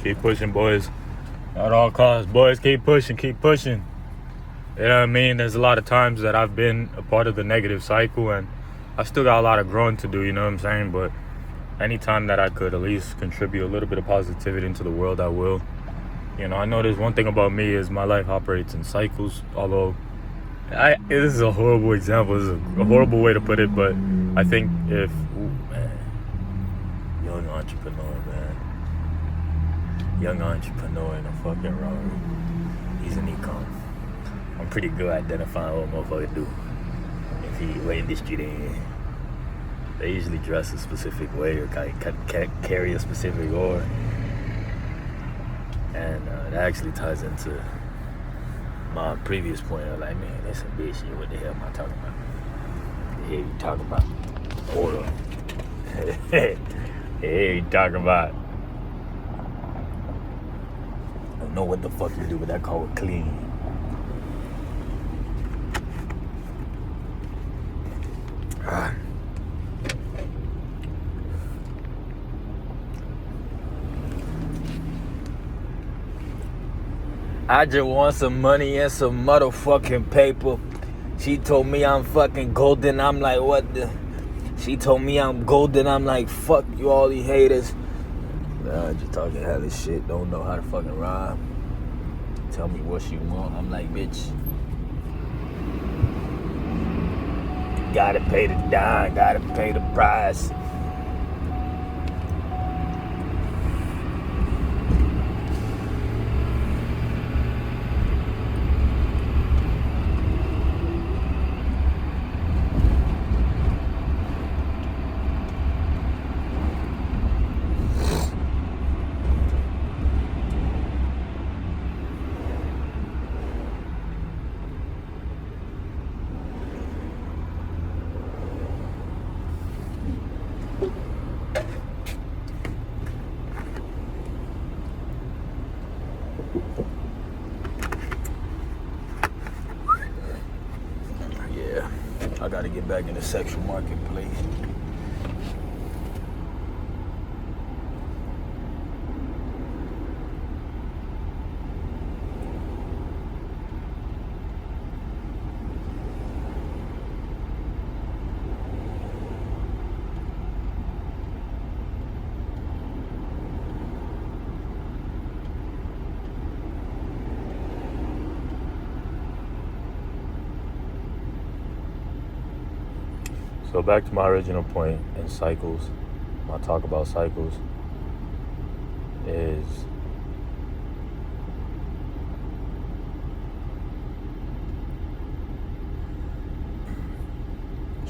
Keep pushing, boys. At all costs, boys, keep pushing, keep pushing. You know what I mean? There's a lot of times that I've been a part of the negative cycle, and I still got a lot of growing to do, you know what I'm saying? But anytime that I could at least contribute a little bit of positivity into the world, I will. You know, I know there's one thing about me is my life operates in cycles, although this is a horrible example, this is a horrible way to put it, but I think if, young entrepreneur, man. Young entrepreneur in a fucking Rari. He's an econ. I'm pretty good at identifying what motherfuckers do. If he, what industry they in. They usually dress a specific way or carry a specific aura. And that actually ties into my previous point. I'm like, man, that's some bitch shit. What the hell am I talking about? The hell you talking about? Aura. Hey, you talking about? I don't know what the fuck you do, but I call it clean. I just want some money and some motherfucking paper. She told me I'm fucking golden. I'm like, what the? She told me I'm golden. I'm like, fuck you, all these haters. Nah, just talking hellish shit. Don't know how to fucking rhyme. Tell me what she want. I'm like, bitch. Gotta pay the dime. Gotta pay the price. I gotta get back in the sexual marketplace. So back to my original point in cycles, when I talk about cycles, is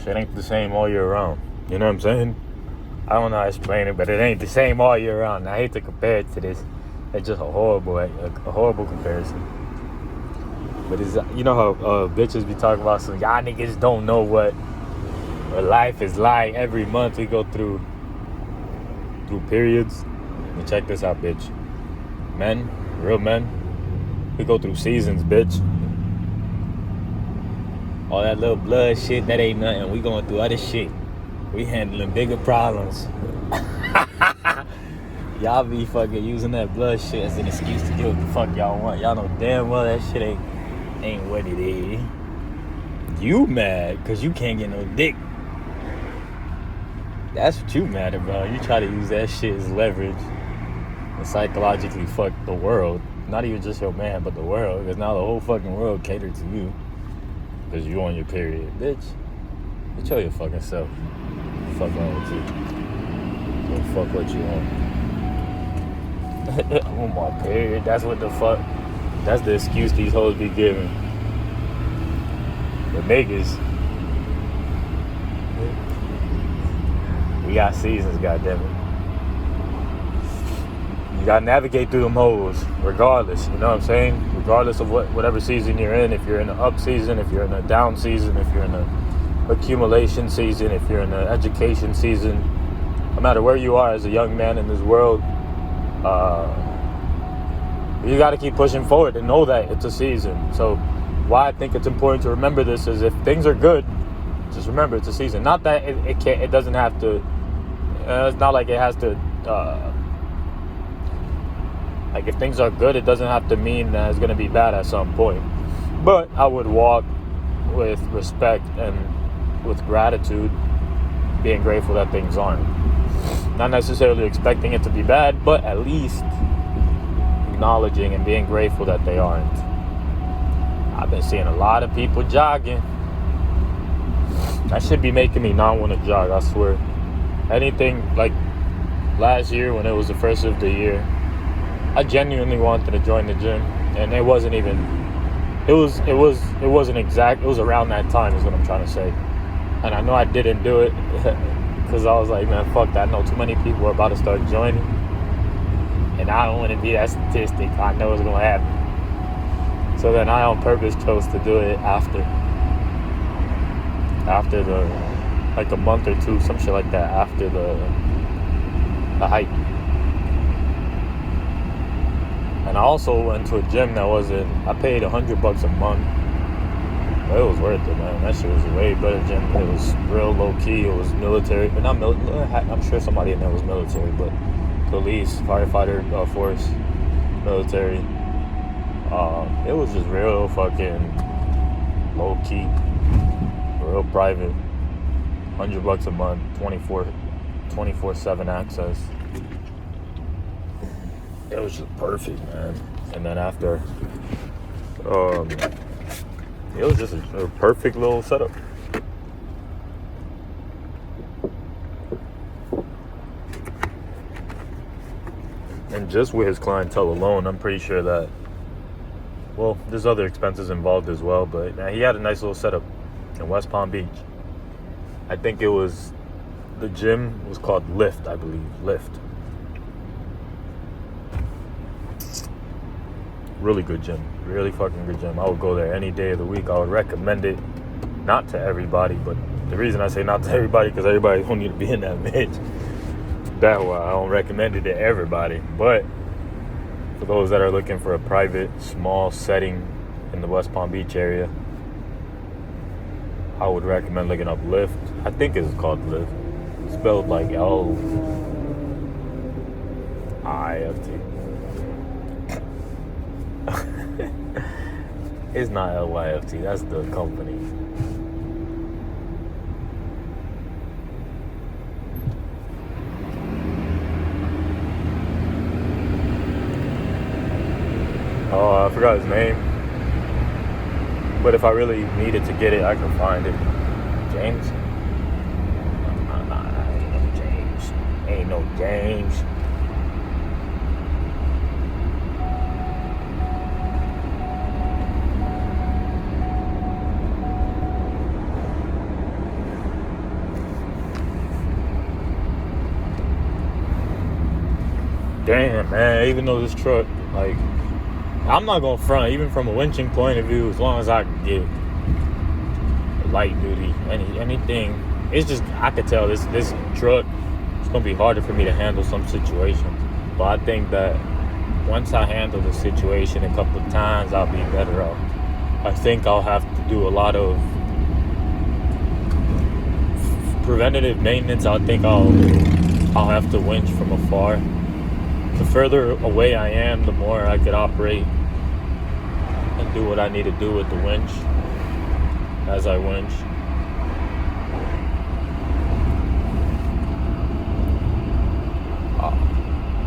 shit ain't the same all year round. You know what I'm saying? I don't know how to explain it, but it ain't the same all year round. I hate to compare it to this. It's just a horrible comparison. But it's, you know how bitches be talking about some y'all niggas don't know what life is like. Every month we go through periods. And check this out, bitch. Men, real men, we go through seasons, bitch. All that little blood shit, that ain't nothing. We going through other shit. We handling bigger problems. Y'all be fucking using that blood shit as an excuse to do what the fuck y'all want. Y'all know damn well that shit ain't what it is. You mad because you can't get no dick. That's what you mad about. You try to use that shit as leverage and psychologically fuck the world. Not even just your man, but the world. Because now the whole fucking world catered to you. Because you on your period. Bitch, show your fucking self. Fuck wrong with you. Don't fuck what you want. I'm on my period. That's what the fuck. That's the excuse these hoes be giving. The niggas. We got seasons, goddammit. You gotta navigate through them hoes, regardless. You know what I'm saying? Regardless of whatever season you're in. If you're in an up season, if you're in a down season, if you're in a accumulation season, if you're in an education season, no matter where you are as a young man in this world, you gotta keep pushing forward and know that it's a season. So why I think it's important to remember this is if things are good, just remember it's a season. Not that it doesn't have to. It's not like it has to Like, if things are good, it doesn't have to mean that it's going to be bad at some point. But I would walk with respect and with gratitude, being grateful that things aren't. Not necessarily expecting it to be bad, but at least acknowledging and being grateful that they aren't. I've been seeing a lot of people jogging. That should be making me not want to jog, I swear. Anything like last year when it was the first of the year, I genuinely wanted to join the gym, and it wasn't even. It wasn't exact. It was around that time, is what I'm trying to say. And I know I didn't do it because I was like, man, fuck that. I know too many people are about to start joining, and I don't want to be that statistic. I know it's gonna happen. So then I on purpose chose to do it after the, like, a month or two, some shit like that, after the hike. And I also went to a gym that I paid $100 a month. But it was worth it, man. That shit was a way better gym. It was real low key. It was military, but not military. I'm sure somebody in there was military, but police, firefighter, force, military. It was just real fucking low key, real private. $100 a month, 24/7 access. It was just perfect, man. And then after, it was just a perfect little setup. And just with his clientele alone, I'm pretty sure that, well, there's other expenses involved as well, but he had a nice little setup in West Palm Beach. I think the gym was called Lift, I believe. Lift. Really good gym. Really fucking good gym. I would go there any day of the week. I would recommend it. Not to everybody, but the reason I say not to everybody, because everybody don't need to be in that bitch. That way, I don't recommend it to everybody. But for those that are looking for a private, small setting in the West Palm Beach area, I would recommend looking up Lift. I think it's called Lift. Spelled like L-I-F-T. It's not L-Y-F-T. That's the company. Oh, I forgot his name. But if I really needed to get it, I can find it. James? Ain't no James. Ain't no James. Damn, man. Even though this truck, like, I'm not gonna front, even from a winching point of view, as long as I can get light duty, anything. It's just, I could tell this truck, it's gonna be harder for me to handle some situations. But I think that once I handle the situation a couple of times, I'll be better off. I think I'll have to do a lot of preventative maintenance. I think I'll have to winch from afar. The further away I am, the more I could operate and do what I need to do with the winch as I winch.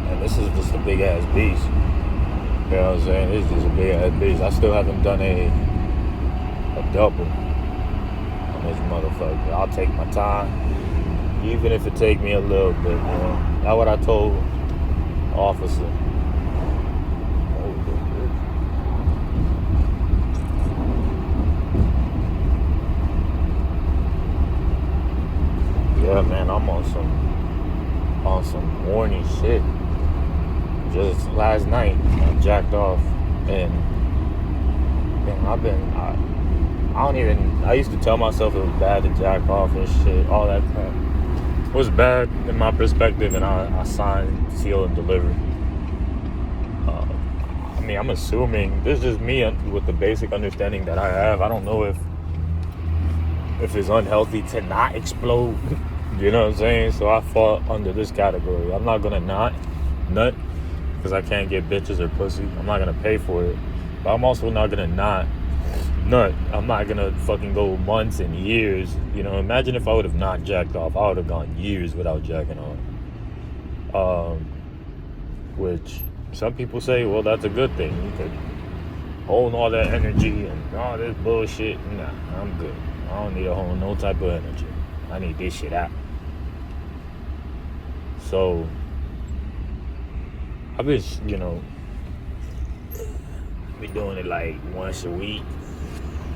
And this is just a big ass beast. You know what I'm saying? This is just a big ass beast. I still haven't done a double on this motherfucker. I'll take my time, even if it take me a little bit, man. That's what I told officer. Yeah, man, I'm on some horny shit. Just last night, I jacked off, and I used to tell myself it was bad to jack off and shit, all that crap. It was bad in my perspective, and I signed, sealed, and delivered. I mean, I'm assuming, this is just me with the basic understanding that I have. I don't know if it's unhealthy to not explode. You know what I'm saying? So I fall under this category. I'm not gonna not nut because I can't get bitches or pussy. I'm not gonna pay for it. But I'm also not gonna not nut. I'm not gonna fucking go months and years. You know, imagine if I would have not jacked off. I would have gone years without jacking off. Which some people say, well, that's a good thing. You could hold all that energy and all this bullshit. Nah, I'm good. I don't need to hold no type of energy. I need this shit out. So I've been, been doing it like once a week.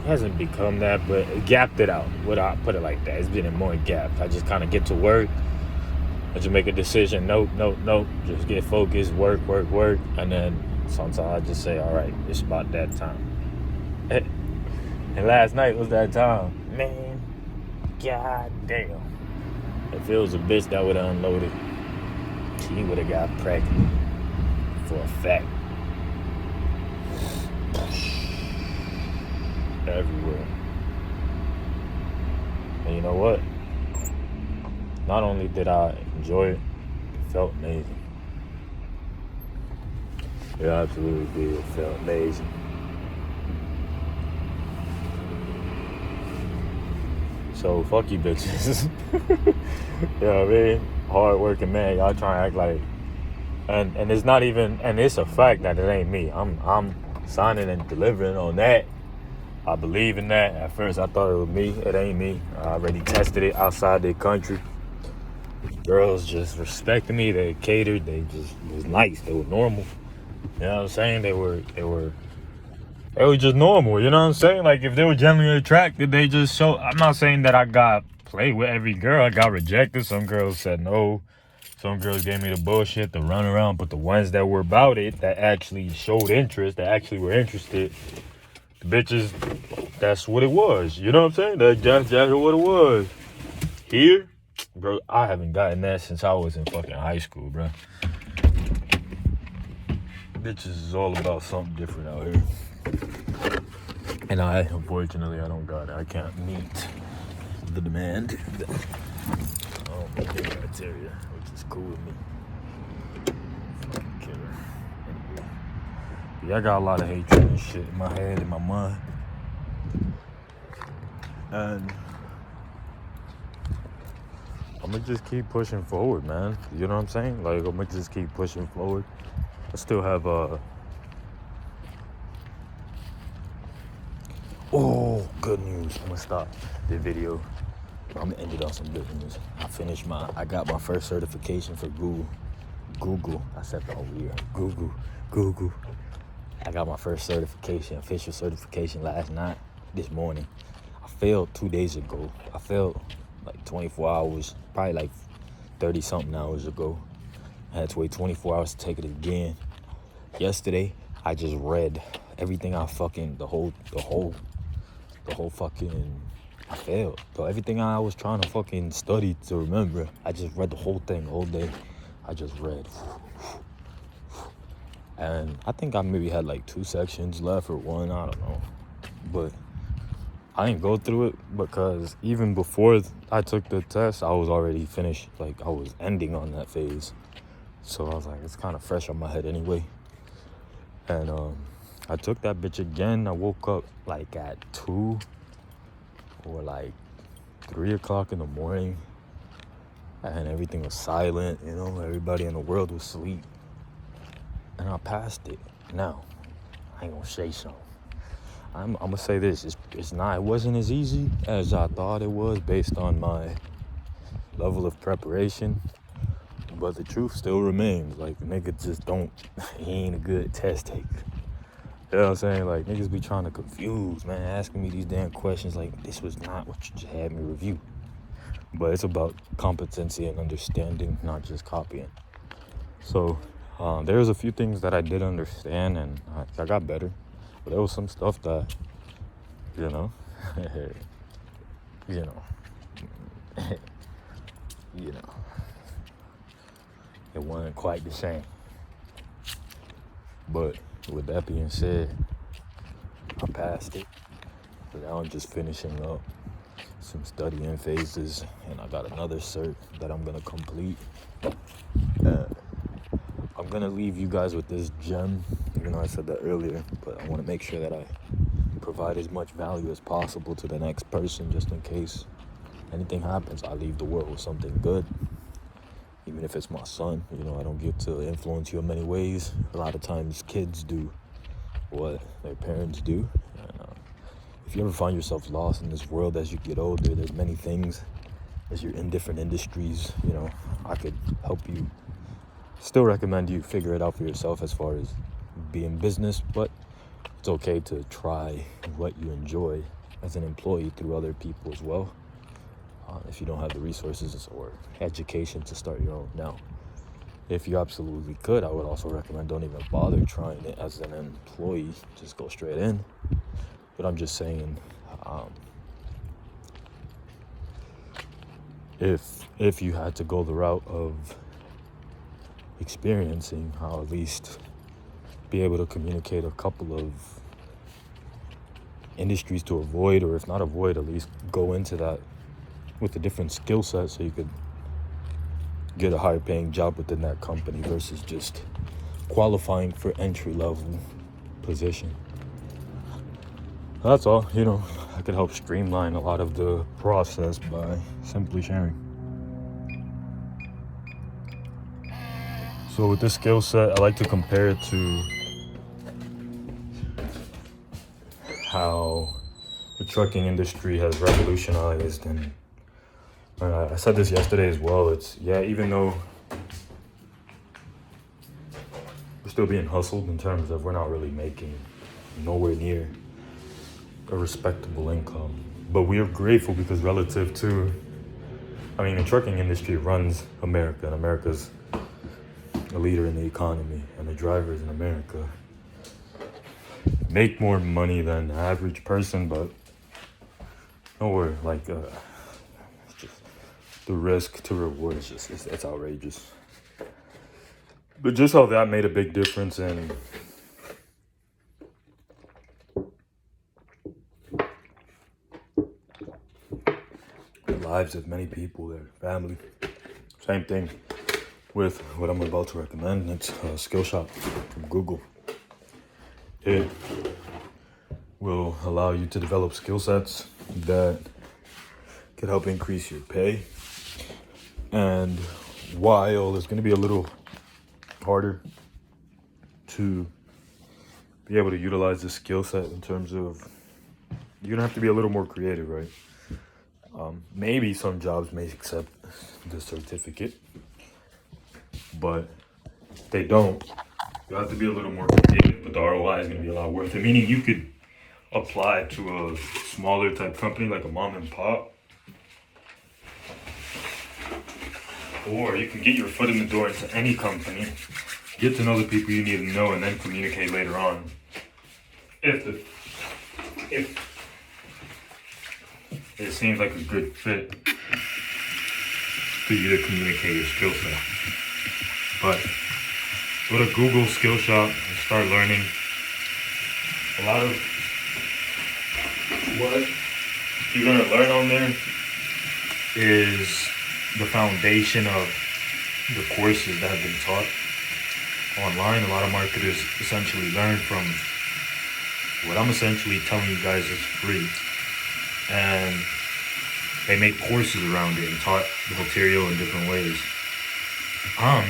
It hasn't become that, but it gapped it out. Would I put it like that? It's been more gapped. I just kind of get to work. I just make a decision. Nope. Just get focused. Work. And then sometimes I just say, all right, it's about that time. And last night was that time. Man, god damn. If it was a bitch that would have unloaded, she would have got pregnant. For a fact. Everywhere. And you know what? Not only did I enjoy it, it felt amazing. It absolutely did. It felt amazing. So fuck you bitches. You know what I mean? Hard working man, y'all trying to act like, and it's not even, and it's a fact that it ain't me. I'm signing and delivering on that. I believe in that. At first I thought it was me. It ain't me. I already tested it outside the country. Girls just respected me. They catered. They just was nice. They were normal. You know what I'm saying? They were just normal. You know what I'm saying? Like if they were genuinely attracted, they just show. I'm not saying that I got played with every girl. I got rejected. Some girls said no. Some girls gave me the bullshit, the run around. But the ones that were about it, that actually showed interest, that actually were interested, the bitches, that's what it was. You know what I'm saying? That's what it was. Here, bro, I haven't gotten that since I was in fucking high school, bro. Bitches is all about something different out here. And unfortunately, I don't got it. I can't meet the demand. I don't meet the criteria, which is cool with me. Fucking killer. Anyway. Yeah, I got a lot of hatred and shit in my head, in my mind. And I'm gonna just keep pushing forward, man. You know what I'm saying? Like, I'm gonna just keep pushing forward. I still have oh, good news. I'm gonna stop the video. I'm gonna end it on some good news. I got my first certification for Google. I said that all weird. Google. I got my first certification, official certification this morning. I failed 2 days ago. I failed like 24 hours, probably like 30 something hours ago. I had to wait 24 hours to take it again. Yesterday, I just read everything I failed. So everything I was trying to fucking study to remember, I just read the whole thing, the whole day. I just read. And I think I maybe had like 2 sections left or 1, I don't know. But I didn't go through it because even before I took the test, I was already finished. Like, I was ending on that phase. So I was like, it's kind of fresh on my head anyway. And I took that bitch again. I woke up like at 2 or like 3 o'clock in the morning. And everything was silent, you know, everybody in the world was asleep. And I passed it. Now, I ain't gonna say something. I'm gonna say this, it wasn't as easy as I thought it was based on my level of preparation. But the truth still remains. Like, nigga just he ain't a good test taker. You know what I'm saying? Like, niggas be trying to confuse, man, asking me these damn questions. Like, this was not what you just had me review. But it's about competency and understanding, not just copying. So, there's a few things that I did understand, and I got better. But there was some stuff that, you know, it wasn't quite the same. But with that being said, I passed it. So now I'm just finishing up some studying phases, and I got another cert that I'm gonna complete. I'm gonna leave you guys with this gem, even though I said that earlier, but I want to make sure that I provide as much value as possible to the next person, just in case anything happens. I leave the world with something good, even if it's my son. You know, I don't get to influence you in many ways. A lot of times kids do what their parents do. And, if you ever find yourself lost in this world as you get older, there's many things. As you're in different industries, you know, I could help you. Still recommend you figure it out for yourself as far as being business, but it's okay to try what you enjoy as an employee through other people as well. If you don't have the resources or education to start your own. Now, if you absolutely could, I would also recommend don't even bother trying it as an employee. Just go straight in. But I'm just saying, if you had to go the route of experiencing, how at least be able to communicate a couple of industries to avoid, or if not avoid, at least go into that with a different skill set so you could get a higher paying job within that company versus just qualifying for entry level position. That's all. You know, I could help streamline a lot of the process by simply sharing. So with this skill set, I like to compare it to how the trucking industry has revolutionized, and I said this yesterday as well. It's, yeah, even though we're still being hustled in terms of we're not really making nowhere near a respectable income, but we are grateful because relative to, the trucking industry runs America, and America's a leader in the economy, and the drivers in America make more money than the average person, but nowhere like it's just the risk to reward is just it's outrageous. But just how that made a big difference in the lives of many people, their family. Same thing with what I'm about to recommend. It's Skillshop from Google. It will allow you to develop skill sets that could help increase your pay. And while it's going to be a little harder to be able to utilize this skill set in terms of, you're going to have to be a little more creative, right? Maybe some jobs may accept the certificate, but if they don't, you have to be a little more creative, but the ROI is going to be a lot worth it. Meaning you could apply to a smaller type company like a mom and pop, or you can get your foot in the door into any company, get to know the people you need to know, and then communicate later on. If it seems like a good fit for you to communicate your skill set. But go to Google Skillshop and start learning. A lot of what you're going to learn on there is the foundation of the courses that have been taught online. A lot of marketers essentially learn from what I'm essentially telling you guys is free. And they make courses around it and taught the material in different ways. I'm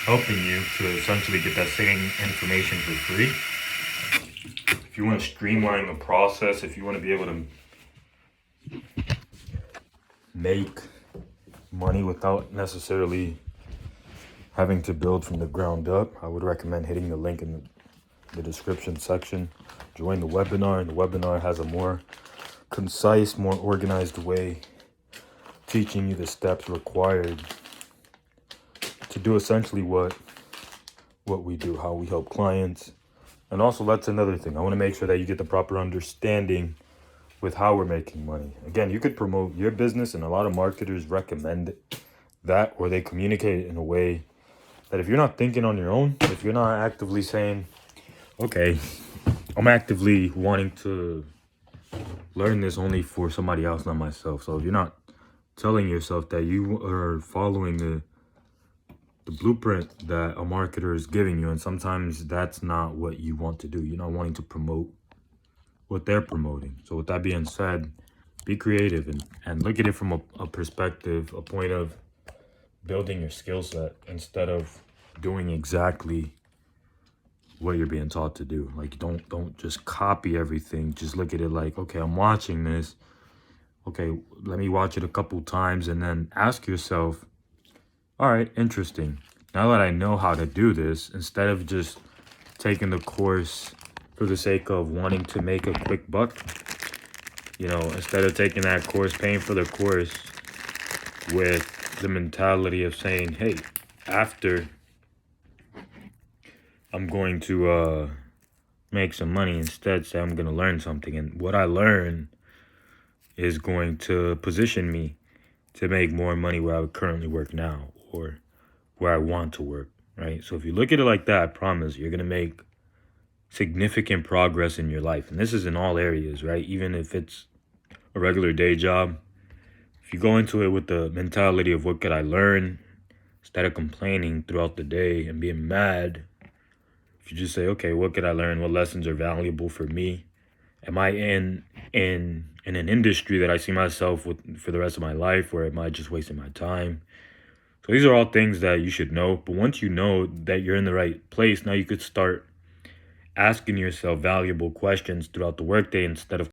helping you to essentially get that same information for free. If you want to streamline the process, if you want to be able to make money without necessarily having to build from the ground up, I would recommend hitting the link in the description section. Join the webinar, and the webinar has a more concise, more organized way teaching you the steps required to do essentially what we do, how we help clients. And also, that's another thing. I want to make sure that you get the proper understanding with how we're making money. Again, you could promote your business, and a lot of marketers recommend that, or they communicate it in a way that if you're not thinking on your own, if you're not actively saying, okay, I'm actively wanting to learn this only for somebody else, not myself. So if you're not telling yourself that you are following the blueprint that a marketer is giving you, and sometimes that's not what you want to do. You're not wanting to promote what they're promoting. So with that being said, be creative and look at it from a perspective, a point of building your skill set instead of doing exactly what you're being taught to do. Like don't just copy everything. Just look at it like, okay, I'm watching this. Okay, let me watch it a couple times and then ask yourself, all right, interesting. Now that I know how to do this, instead of just taking the course for the sake of wanting to make a quick buck, instead of taking that course, paying for the course with the mentality of saying, hey, after I'm going to make some money, instead say I'm going to learn something. And what I learn is going to position me to make more money where I would currently work now or where I want to work, right? So if you look at it like that, I promise you're going to make significant progress in your life. And this is in all areas, right? Even if it's a regular day job, if you go into it with the mentality of what could I learn, instead of complaining throughout the day and being mad, if you just say, okay, what could I learn? What lessons are valuable for me? Am I in an industry that I see myself with for the rest of my life, or am I just wasting my time? So these are all things that you should know. But once you know that you're in the right place, now you could start asking yourself valuable questions throughout the workday instead of